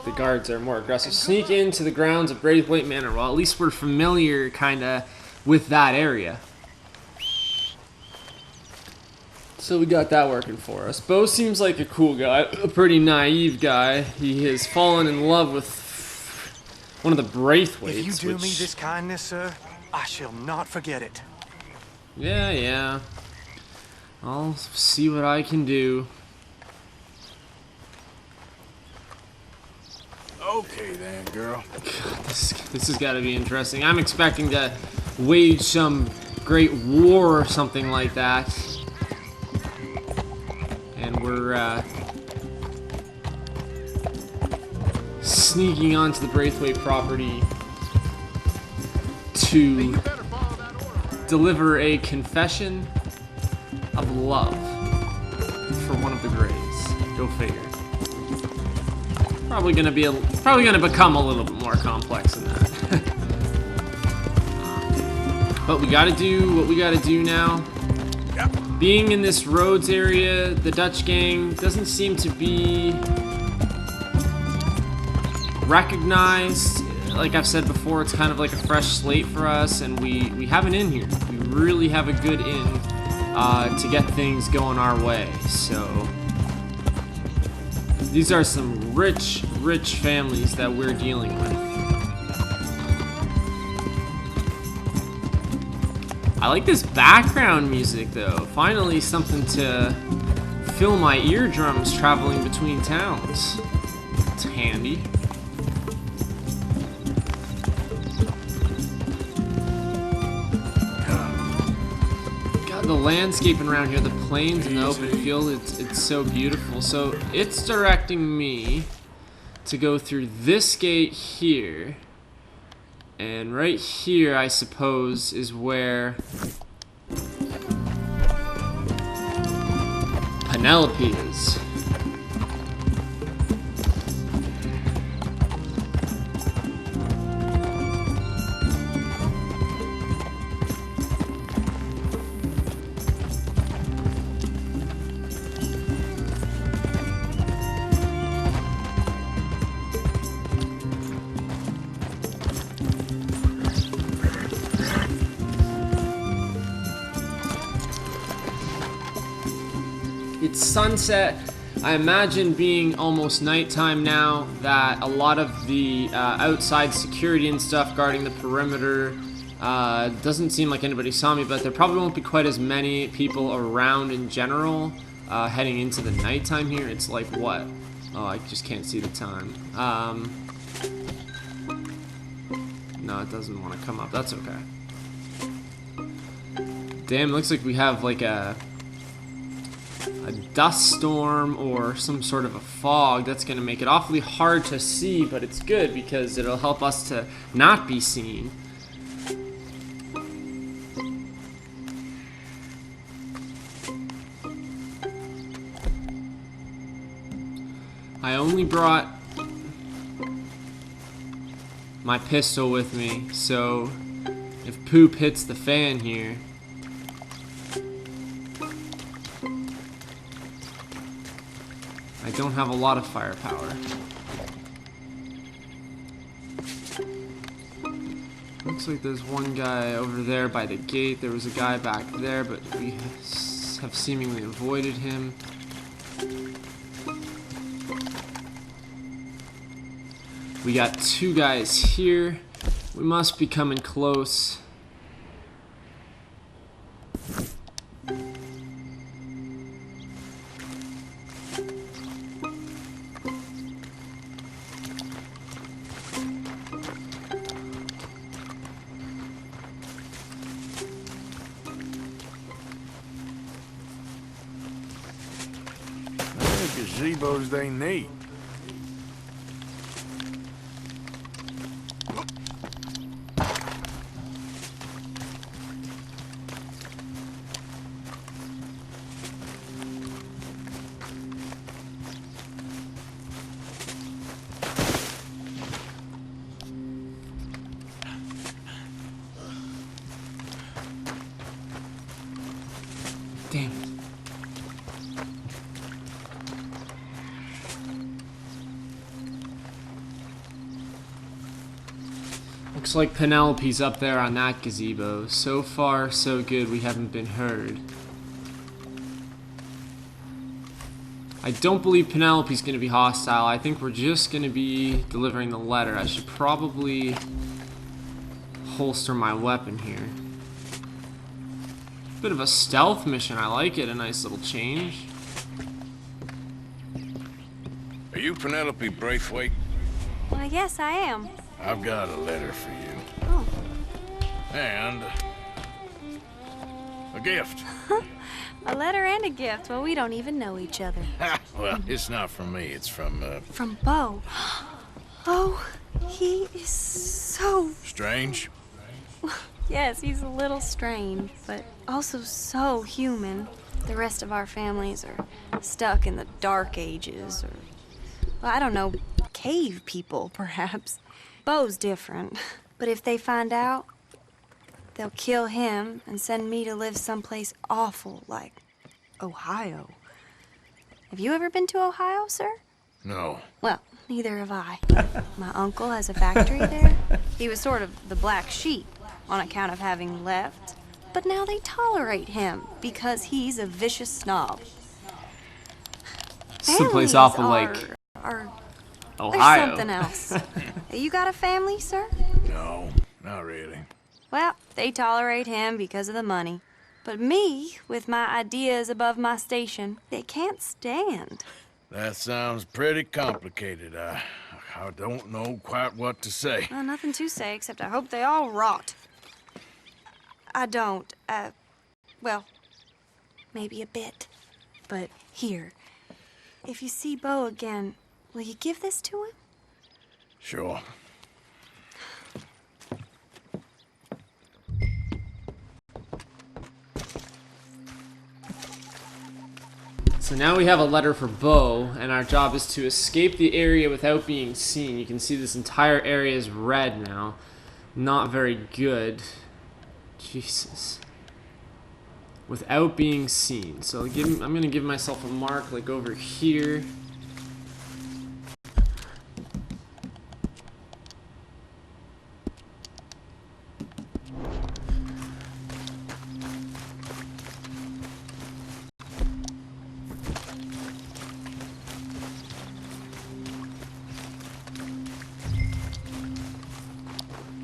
The guards are more aggressive. Sneak into the grounds of Braithwaite Manor. Well, at least we're familiar, kind of, with that area. So we got that working for us. Beau seems like a cool guy, a pretty naive guy. He has fallen in love with one of the Braithwaites.
If you do me this kindness, sir, I shall not forget it.
Yeah. I'll see what I can do.
Okay then, girl.
God, this has got to be interesting. I'm expecting to wage some great war or something like that. And we're sneaking onto the Braithwaite property to deliver a confession of love for one of the Grays. Go figure. Probably gonna become a little bit more complex than that. But we gotta do what we gotta do now. Being in this Rhodes area, the Dutch gang doesn't seem to be recognized. Like I've said before, it's kind of like a fresh slate for us, and we have an in here. We really have a good in to get things going our way. So these are some rich families that we're dealing with. I like this background music though. Finally something to fill my eardrums traveling between towns. It's handy. the landscaping around here, the plains and the open field, it's so beautiful. So it's directing me to go through this gate here. And right here, I suppose, is where Penelope is. It's sunset. I imagine being almost nighttime now, that a lot of the outside security and stuff guarding the perimeter doesn't seem like anybody saw me, but there probably won't be quite as many people around in general heading into the nighttime here. It's like what? Oh, I just can't see the time. No, it doesn't want to come up. That's okay. Damn, looks like we have like a dust storm or some sort of a fog that's going to make it awfully hard to see, but it's good because it'll help us to not be seen. I only brought my pistol with me, so if poop hits the fan here, I don't have a lot of firepower. Looks like there's one guy over there by the gate. There was a guy back there, but we have seemingly avoided him. We got two guys here. We must be coming close.
Gazebos they need.
Damn it. Looks like Penelope's up there on that gazebo. So far, so good. We haven't been heard. I don't believe Penelope's going to be hostile. I think we're just going to be delivering the letter. I should probably holster my weapon here. Bit of a stealth mission. I like it. A nice little change.
Are you Penelope Braithwaite?
Why, yes, I am.
I've got a letter for you.
Oh.
And a gift.
A letter and a gift. Well, we don't even know each other.
Well, it's not from me. It's from,
From Beau. Oh, he is so...
Strange?
Yes, he's a little strange, but also so human. The rest of our families are stuck in the Dark Ages, or... Well, I don't know, cave people, perhaps. Beau's different. But if they find out, they'll kill him and send me to live someplace awful like Ohio. Have you ever been to Ohio, sir?
No.
Well, neither have I. My uncle has a factory there. He was sort of the black sheep on account of having left. But now they tolerate him because he's a vicious snob.
Someplace awful like Ohio.
There's something else. You got a family, sir?
No, not really.
Well, they tolerate him because of the money. But me, with my ideas above my station, they can't stand.
That sounds pretty complicated. I don't know quite what to say.
Well, nothing to say, except I hope they all rot. I don't. Well, maybe a bit. But here, if you see Bo again, will you give this to him?
Sure.
So now we have a letter for Bo, and our job is to escape the area without being seen. You can see this entire area is red now. Not very good. Jesus. Without being seen. So I'm going to give myself a mark like over here.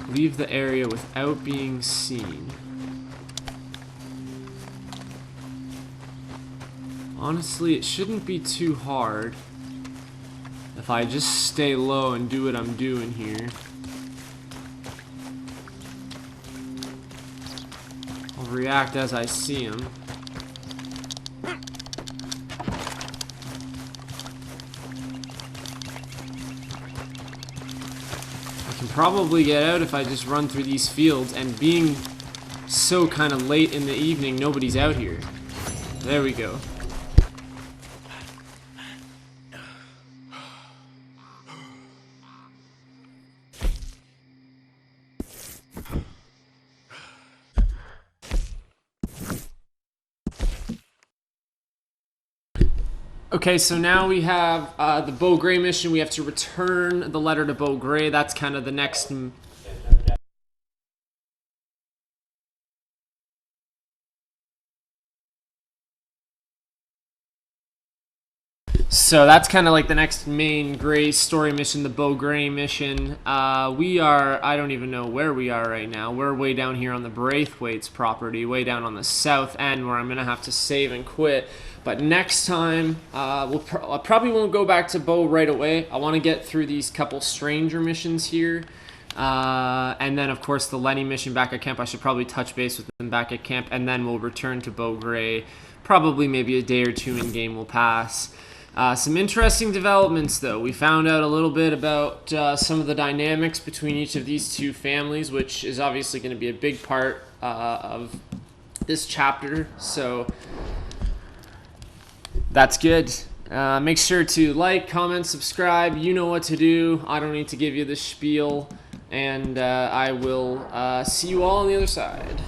Leave the area without being seen. Honestly, it shouldn't be too hard if I just stay low and do what I'm doing here. I'll react as I see him. Probably get out if I just run through these fields, and being so kind of late in the evening, nobody's out here. There we go. Okay, so now we have the Bo Gray mission. We have to return the letter to Bo Gray. That's kind of the next... So that's kind of like the next main Gray story mission, the Bo Gray mission. We are, I don't even know where we are right now. We're way down here on the Braithwaite's property, way down on the south end where I'm going to have to save and quit. But next time, I probably won't go back to Bo right away. I want to get through these couple stranger missions here. And then, of course, the Lenny mission back at camp. I should probably touch base with them back at camp. And then we'll return to Bo Gray. Probably maybe a day or two in game will pass. Some interesting developments, though. We found out a little bit about some of the dynamics between each of these two families, which is obviously going to be a big part of this chapter. So... that's good. Make sure to like, comment, subscribe. You know what to do. I don't need to give you the spiel. And I will see you all on the other side.